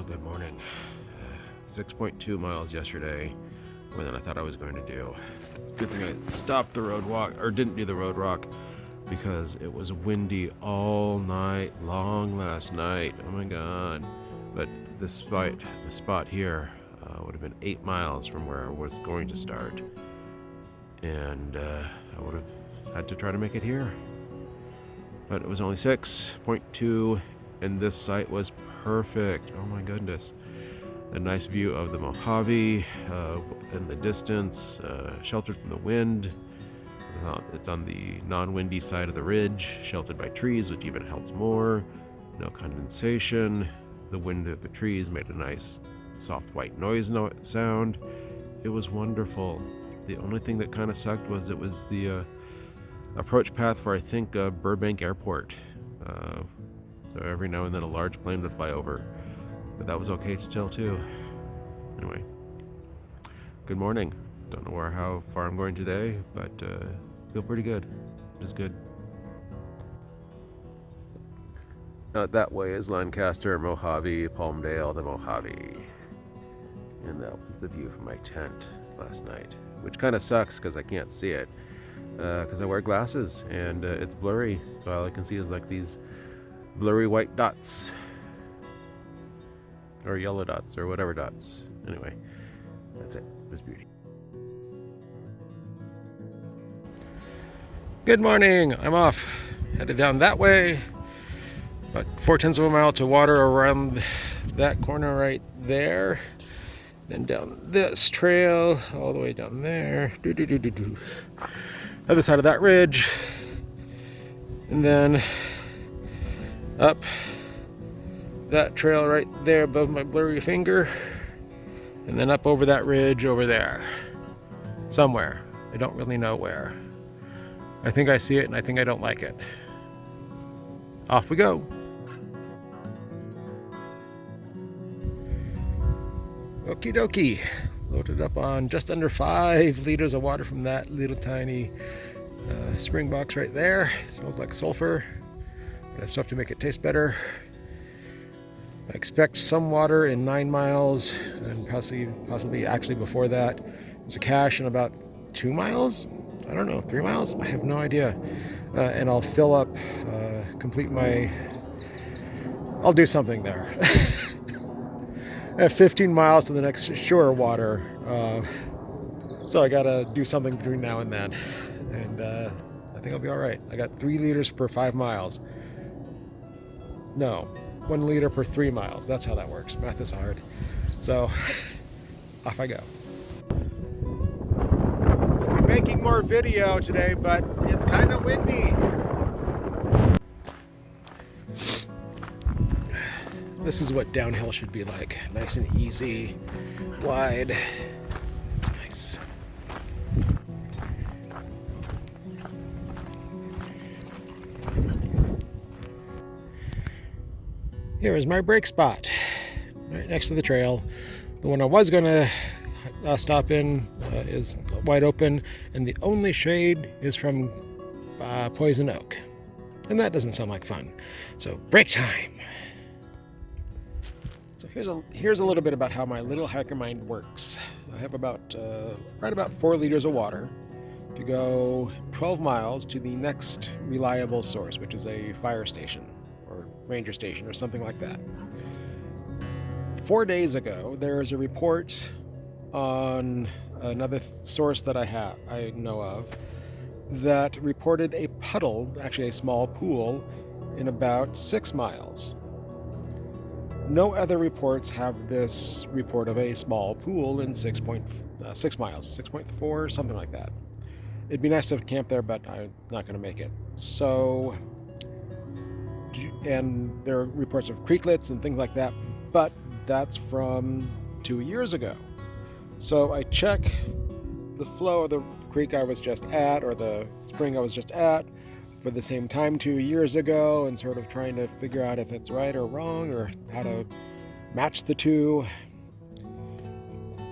Good morning. 6.2 miles yesterday, more than I thought I was going to do. Good thing I stopped the road walk, or didn't do the road walk, because it was windy all night long last night. Oh my god. But the spot here would have been 8 miles from where I was going to start. And I would have had to try to make it here. But it was only 6.2, and this site was perfect. Oh my goodness. A nice view of the Mojave in the distance, sheltered from the wind. It's on the non-windy side of the ridge, sheltered by trees, which even helps more. No condensation. The wind of the trees made a nice soft white noise sound. It was wonderful. The only thing that kind of sucked was it was the approach path for, I think, Burbank Airport. So every now and then a large plane would fly over. But that was okay still too. Anyway, good morning. Don't know how far I'm going today, but feel pretty good. Just good. Out that way is Lancaster, Mojave, Palmdale, the Mojave. And that was the view from my tent last night, which kind of sucks because I can't see it because I wear glasses and it's blurry. So all I can see is like these blurry white dots. Or yellow dots, or whatever dots. Anyway, that's it. It was beauty. Good morning. I'm off. Headed down that way. About 4/10 of a mile to water around that corner right there. Then down this trail, all the way down there. Other side of that ridge. And then up that trail right there above my blurry finger, and then up over that ridge over there somewhere. I don't really know where. I think I see it and I think I don't like it. Off we go. Okie dokie. Loaded up on just under 5 liters of water from that little tiny spring box right there. It smells like sulfur, but I have stuff to make it taste better. I expect some water in 9 miles, and possibly actually before that. There's a cache in about 2 miles. I don't know, 3 miles? I have no idea. And I'll fill up, I'll do something there. I have 15 miles to the next shore water. So I gotta do something between now and then. And I think I'll be all right. I got 3 liters per 5 miles. No. 1 liter per 3 miles. That's how that works. Math is hard. So, off I go. I'll be making more video today, but it's kind of windy. This is what downhill should be like. Nice and easy, wide. It's nice. Here is my break spot, right next to the trail. The one I was going to stop in is wide open, and the only shade is from poison oak. And that doesn't sound like fun. So break time. So here's a little bit about how my little hiker mind works. I have about 4 liters of water to go 12 miles to the next reliable source, which is a fire station. Ranger station or something like that. 4 days ago, there is a report on another source that I know of that reported a puddle, actually a small pool, in about 6 miles. No other reports have this report of a small pool in 6 miles, 6.4, something like that. It'd be nice to camp there, but I'm not going to make it. So, and there are reports of creeklets and things like that, but that's from 2 years ago. So I check the flow of the creek I was just at, or the spring I was just at, for the same time 2 years ago, and sort of trying to figure out if it's right or wrong, or how to match the two.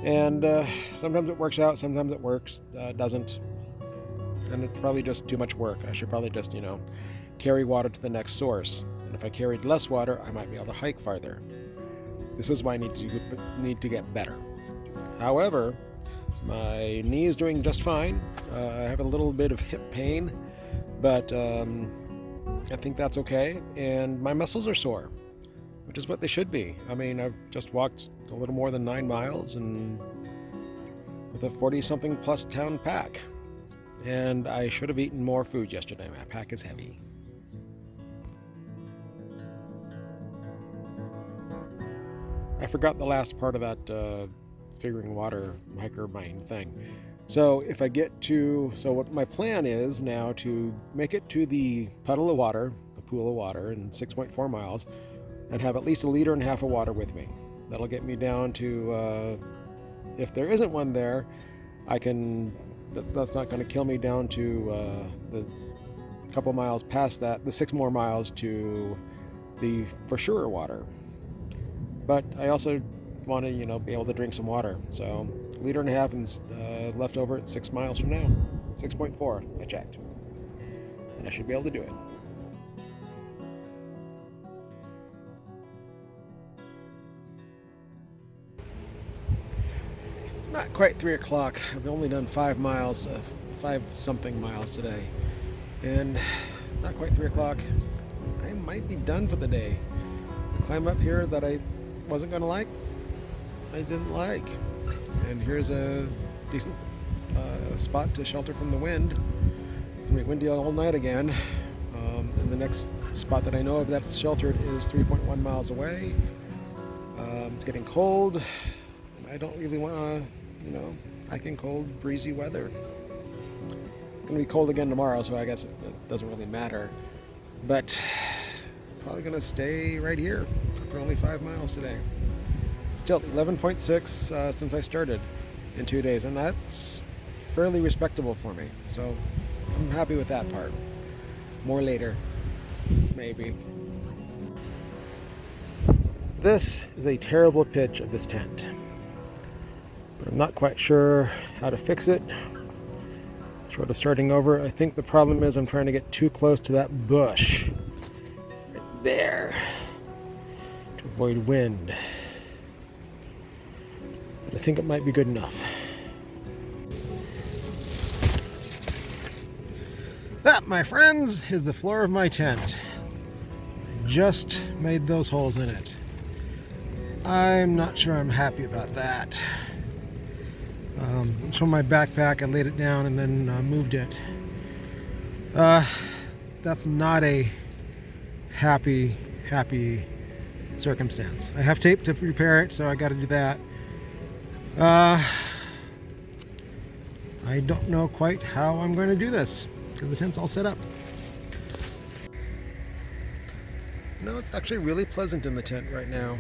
And sometimes it works out, sometimes it doesn't. And it's probably just too much work. I should probably just, carry water to the next source. And if I carried less water, I might be able to hike farther. This is why I need to get better. However, my knee is doing just fine. I have a little bit of hip pain, but I think that's okay. And my muscles are sore, which is what they should be. I mean, I've just walked a little more than 9 miles and with a 40-something plus pound pack. And I should have eaten more food yesterday. My pack is heavy. I forgot the last part of that figuring water micromine thing. So if I get to, so what my plan is now to make it to the puddle of water, the pool of water in 6.4 miles, and have at least 1.5 liters of water with me. That'll get me down to, if there isn't one there, I can, that's not going to kill me down to the couple miles past that, the 6 more miles to the for sure water. But I also want to, be able to drink some water. So 1.5 liters is left over at 6 miles from now. 6.4, I checked. And I should be able to do it. It's not quite 3 o'clock. I've only done 5 miles, 5-something miles today. And it's not quite 3 o'clock. I might be done for the day. The climb up here that I wasn't going to like, I didn't like. And here's a decent spot to shelter from the wind. It's going to be windy all night again. And the next spot that I know of that's sheltered is 3.1 miles away. It's getting cold. And I don't really want to, hike in cold, breezy weather. It's going to be cold again tomorrow, so I guess it doesn't really matter. But probably going to stay right here for only 5 miles today. Still 11.6 since I started in 2 days, and that's fairly respectable for me. So I'm happy with that part. More later, maybe. This is a terrible pitch of this tent, but I'm not quite sure how to fix it. Short of starting over, I think the problem is I'm trying to get too close to that bush right there to avoid wind. But I think it might be good enough. That, my friends, is the floor of my tent. I just made those holes in it. I'm not sure I'm happy about that. It's from my backpack. I laid it down and then moved it. That's not a happy circumstance. I have tape to repair it, so I got to do that. I don't know quite how I'm going to do this because the tent's all set up. No, it's actually really pleasant in the tent right now.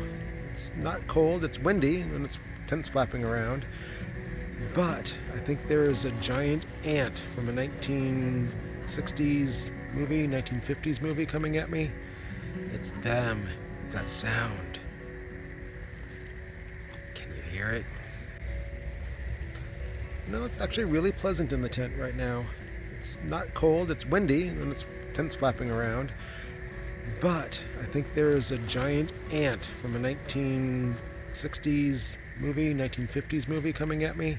It's not cold, it's windy, and the tent's flapping around. But I think there is a giant ant from a 1960s movie, 1950s movie coming at me. It's them. It's that sound. Can you hear it? No, it's actually really pleasant in the tent right now. It's not cold, it's windy, and the tent's flapping around. But I think there is a giant ant from a 1960s movie, 1950s movie coming at me.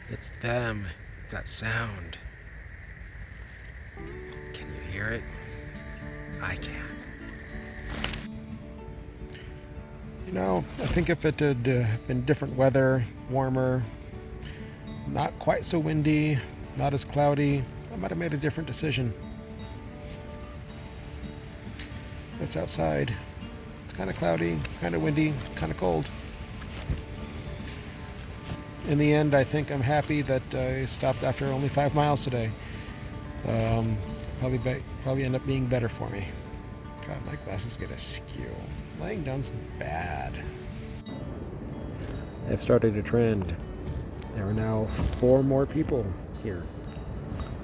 It's them. It's that sound. Can you hear it? I can. I think if it had been different weather, warmer, not quite so windy, not as cloudy, I might have made a different decision. It's outside. It's kind of cloudy, kind of windy, kind of cold. In the end, I think I'm happy that I stopped after only 5 miles today. Probably end up being better for me. God, my glasses get askew. Laying down's bad. I've started a trend. There are now 4 more people here.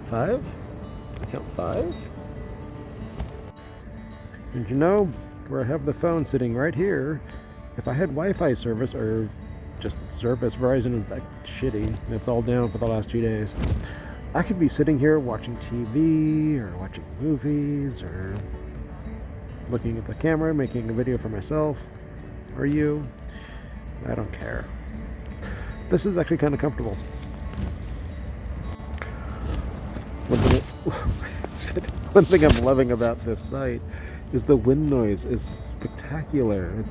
5? I count 5. And where I have the phone sitting right here, if I had Wi-Fi service or just service, Verizon is like shitty and it's all down for the last 2 days, I could be sitting here watching TV or watching movies or looking at the camera, making a video for myself or you, I don't care. This is actually kind of comfortable. One thing I'm loving about this site is the wind noise is spectacular. It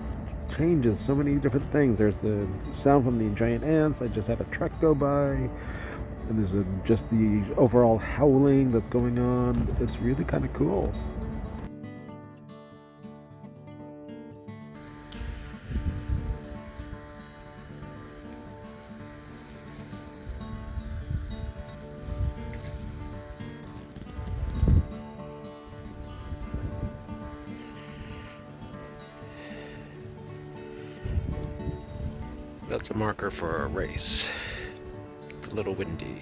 changes so many different things. There's the sound from the giant ants. I just had a truck go by, and there's just the overall howling that's going on. It's really kind of cool. That's a marker for a race. It's a little windy.